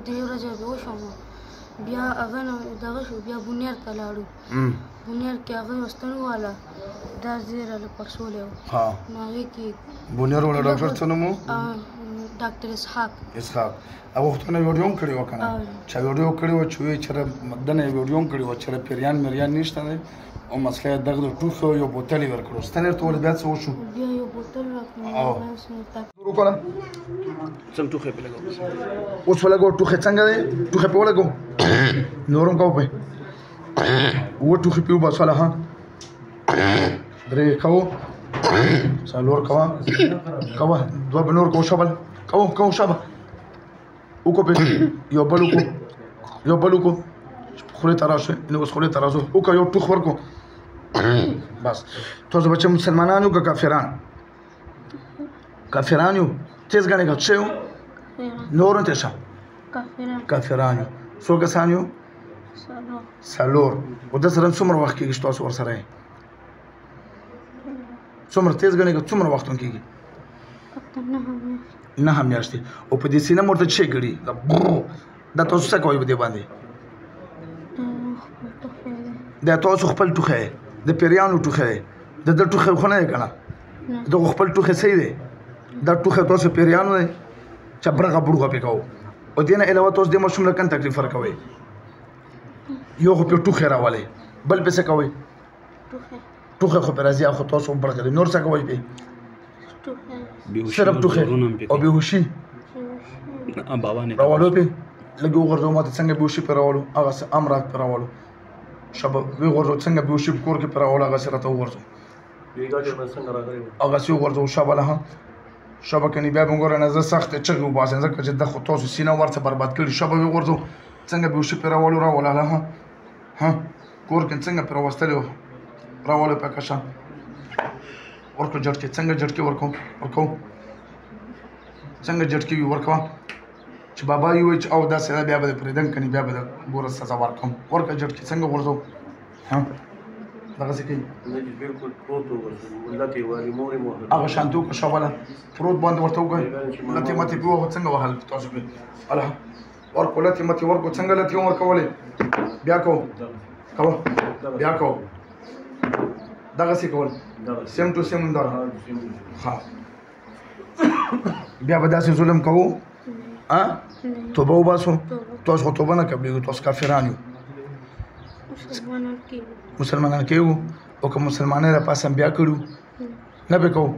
درې ورځې به وشوم بیا هغه نه دغه شو بیا بونیر ته لاړو بونیر کې هغه وستن والا دا زیره له پړسولې و نو هغې کې بونیر والا ډاکټر څه نوم و ډاکټر اسحاق هغه وختونه ویډیو هم کړې وه که نه چا ویډیو کړې وه چې وایي چېرې دنه یې ویډیو هم کړې وه چېرې پیریان میریان نشته دی او مسله یې دغه د ټوخي یو بوتل یې ورکړو ستن یې ورته ولې بیا څه وشو بیا یو بوتل راکړو وکړه څنګه ټوخی پې لګو اوس ولګو ټوخی څنګه دی ټوخی پې ولګو نور هم کوو پې اووه ټوخي پې وباسله ها درې کوو څلور کوه دوه به نور کوو شابل کوو شابه وکړو پې یو بل وکړو خولې ته راشئ اوس خولې ته راځو وکړه یو ټوخ ورکړو بس تاسو بچه مسلمانان یو که کافران کافران یو تیز ګڼې که څه یو نور نه تېشه کافران یو څو کسان یو څلور او ده سره څومره وخت کېږي چې تاسو ورسره یې څومره تیز ګڼې که څومره وخت هم کېږي 9 میاشتې او په دې سینه مو ورته څه کړي دا تاسو څه کوئ په دې باندې دا تاسو خپل ټوخی دی د پیریانو ټوخی دی د ده ټوخی خو نه دی که نه دغه خپل ټوخی صحیح دی دا ټوخی تاسو پیریانو دی چې برغه بروغه پې کوو او دې نه علاوه تاسو دې ماشوم له کوم تکلیف ورکوئ یو خو پې ټوخی راولئ بل پې څه کوئ ټوخی خو پې راځي خو تاسو برغه دی نور څه کوئ پې صرف ټوخی او بېهوشي راولو پې لږ وغورځو ما ته څنګه بېهوشي پې راولو هغسې هم را پې راولو شبه وغورځو څنګه بېهوشي په کور کې پې راولو هغسې راته وغورځو هغسې وغورځو شابله ها شبه کنې بیا به ګوره نه زه سختې چغې وباسم ځکه چې ده خو تاسو سینه ورته برباد کړي شبه وغورځو څنګه بېهوشي پې راولو راولاله ها کور کې څنګه پې راوستلې وو راولو پې کشه ورکړو جټکې څنګه جټکې ورکوو څنګه جټکې وي ورکوه چې بابا یې وایي چې او داسې ده بیا به د پرېږدم که نه بیا به د ګوره سزا ورکوم ورکړه جټکې څنګه غورځو دغسې کوي هغه شانتې وکړه شابله پروت باندې ورته وکړه لتې متې پې ووهه څنګه وهل تاسو پې الله ورکړو لتې متې ورکړو څنګه لتې هم ورکولې بیا کوو بیا کوو دغسې کول سیم ټو سیم همداره ښه بیا به داسې ظلم کوو توبه وباسو تاسو خو توبه نه قبلېږو تاسو کافران یو مسلمانان کېږو او که مسلمانۍ د پاسه بیا کړو نه به کوو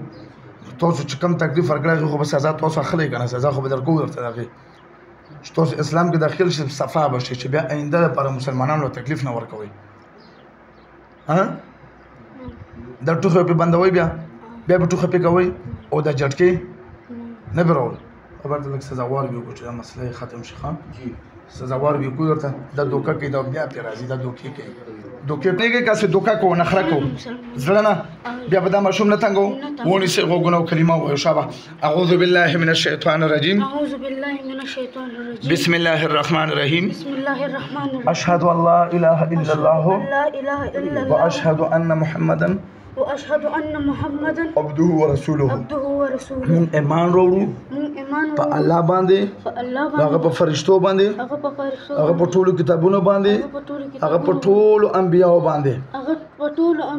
تاسو چې کوم تکلیف ورکړی خو به سزا تاسو اخلئ که نه سزا خو به درکوو درته د هغې چې تاسو اسلام کې داخل شئ صفا به شئ چې بیا آینده دپاره مسلمانانو تکلیف نه ورکوئ دا ټوخی پې بندوئ بیا به ټوخی پې کوئ او دا جټکې نه به راوړئ خبر ته لږ سزاوار به وکړو چې دا مسله یې ختم شي ښه سزاوار به وکړو درته دا دوکه کوي دا بیا پرې راځي دا دوکې کوي دوکې پرېږدئ کاسې دوکه کوو نخره کوو زړه نه بیا به دا ماشوم نه تنګوو ونیسئ غوږونه او کلمه ووایو شابه اعوذ بالله من الشیطان الرجیم بسم الله الرحمن الرحیم اشهد ان لا اله الا الله واشهد ان محمدا عبده ورسوله مونږ ایمان راوړو په الله باندې هغه په فرشتو باندې هغه په ټولو کتابونو باندې هغه په ټولو انبیاو باندې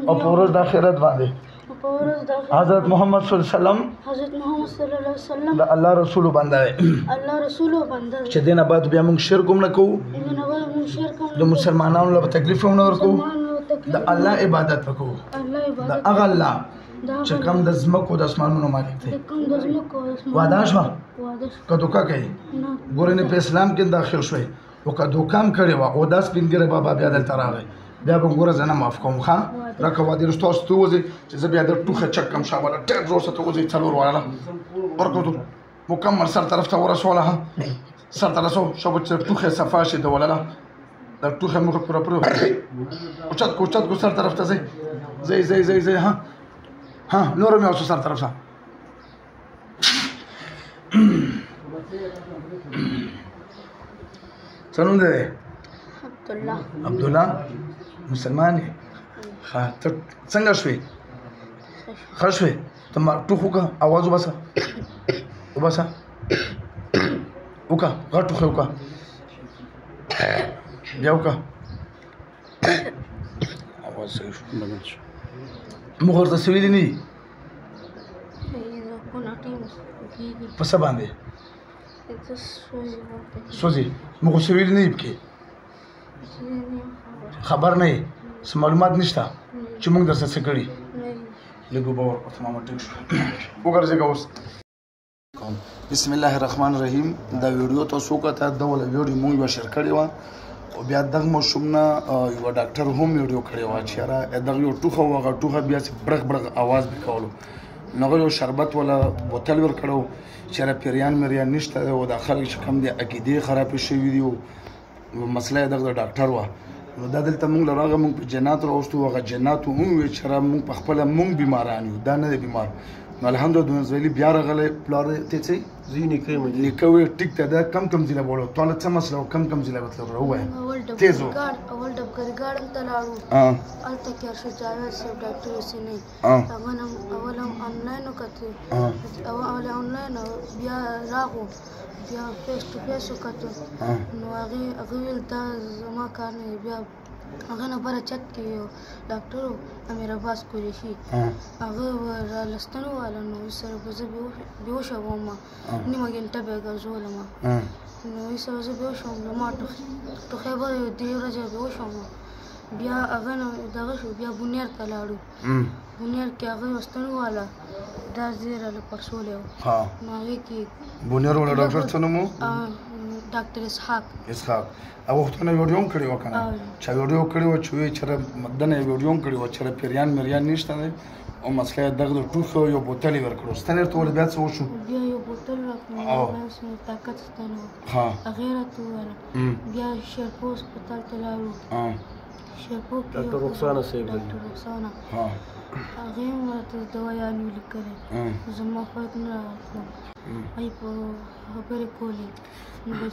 او په ورځ د آخرت باندې حضرت محمد صلی الله علیه وسلم د الله رسول باندې چې دې نه بعد بیا موږ شرک هم نه کوو د مسلمانانو له تکلیف هم نه ورکوو د الله عبادت وکړو د هغه الله چې کوم د ځمکو د اسمانونو مالک دی وعده شوه که دوکه کوي ګورې نه په اسلام کې داخل شوی او که دوکه هم کړې وه او دا سپین ږیری بابا بیا دلته راغی بیا به ګوره زه نه معاف کوم ښه راکه وعدې رښتو تاسو ته وځئ چې زه بیا د ټوخه چک کم شابله ټیټ زور ته وځئ څلور واړه ورکړو مکمل سر طرف ته ورسوله ها سر ته رسو شابه چې ټوخه صفا شي د ولله دا ټوخه موږ پوره اوچت کو سر طرف ته ځئ ها نور مې اوسو سر طرف ته څه نوم دی عبدالله مسلمان یې ښه ته څنګه شوې ښه شوې ته ټوخ وکړه اواز وباسه وکا غټو خو وکا بیا وکا اواز صحیح شو موږ ورته سویلي نه دي په څه باندې سوځي موږ سویلي نه دي پکې خبر نه یې څه معلومات نشته چې موږ درسره څه کړي لږ اوبه ورکړه ماما ټیک شو وګرځېږه اوس بسم الله الرحمن الرحیم دا ویډیو تاسو وکړه دا ولا ویډیو موږ یو شیر کړی و او بیا دغه ماشوم نه یو ډاکټر هم ویډیو کړی و چې را دغه یو ټوخه وغه ټوخه بیا برغ برغ आवाज وکولو نو یو شربت ولا بوتل ور کړو چې را پیریان مریان نشته او د خلک چې کم دي عقیده خراب شوی دی او مسله دغه ډاکټر و نو دا دلته موږ لراغه موږ په جنات راوستو هغه جنات هم وی چې را موږ په خپل موږ بیماران یو دا نه بیمار نو الحمدلله زویلی بیا راغله پلار ته چې زینې کوي لیکوي ټیک ته دا کم کم ځله بولو ټول څه مسله کم کم ځله وتل راوای تیزو اول ډبګر ګاډم ته لاړو الته کې ارشد جاوید صاحب ډاکټر سینې اول آنلاین وکړه اول آنلاین بیا راغو بیا فیس ټو فیس وکړه نو هغه ویل دا زما کار نه بیا هغه نه بره چت کې یو ډاکټر امیر عباس قریشي هغه لستنو والا نو سره به زه بېهوشه وم نیمه ګنټه به یې ګرځولم نو سره زه بېهوشه وم زما ټوخی به یو 3 ورځې بېهوشه وم بیا هغه نه دغه شو بیا بونیر ته لاړو بونیر کې هغه لستنو والا دا زیره له پړسولی و نو هغې کې بونیر والا ډاکټر څه نوم و ډاکټر اسحاق هغه وختونه ویډیو هم کړې وه که نه چا ویډیو کړې وه چې وایي چې دنه یې ویډیو هم کړې وه چې پیریان مریان نشته دی او مسله یې دغه د ټوخي یو بوتل یې ورکړو ستنې ورته ولې بیا څه وشو بیا یو بوتل راکړو طاقت ستنه وه هغې راته وویله بیا شیرپور هسپتال ته لاړو شیرپور کې ډاکټر رخسانه صاحب ډاکټر رخسانه هغې هم راته دوايانې ولیکلې زما فرق نه راتلو ای په خبرې کولې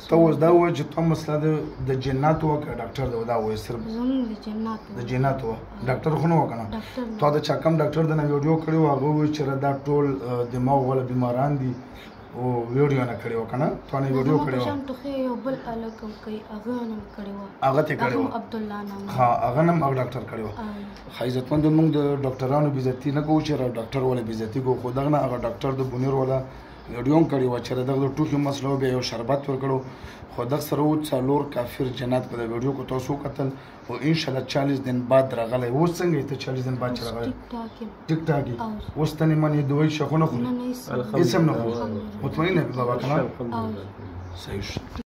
ته اوس دا ووایه چې ته مسله د جناتو وه که ډاکټر دی دا ووایه صرف زمونږ د جناتو وه ډاکټر خو نه وه که نه تا د چا کم ډاکټر د نه ویډیو کړې وه هغه ووایي چې دا ټول دماغ والا بیماران دي او ویډیو نه کړې وه که نه تا نه ویډیو کړې وه ټوخی یو بل هلک هم کوي هغه نه هم کړې وه هغه ته کړې وه عبدالله نام هغه نه هم هغه ډاکټر کړې وه ښه عزتمند موږ د ډاکټرانو بېزتي نه کوو چې ډاکټر والا بېزتي کوو خو دغه نه هغه ډاکټر د بونیر والا ویډیو هم کړې وه چې دغه د ټوخي مسله بیا یو شربت ورکړو خو دغه سره و 4 کافر جنات په د ویډیو کو تاسو وکتل او انشاءالله 40 دن بعد راغلی اوس څنګه ته 40 دن بعد چې راغلی ټیک ټاک اوس ته نه مانی دوی شخونه خو هیڅ هم نه خو مطمئن نه بابا کنه صحیح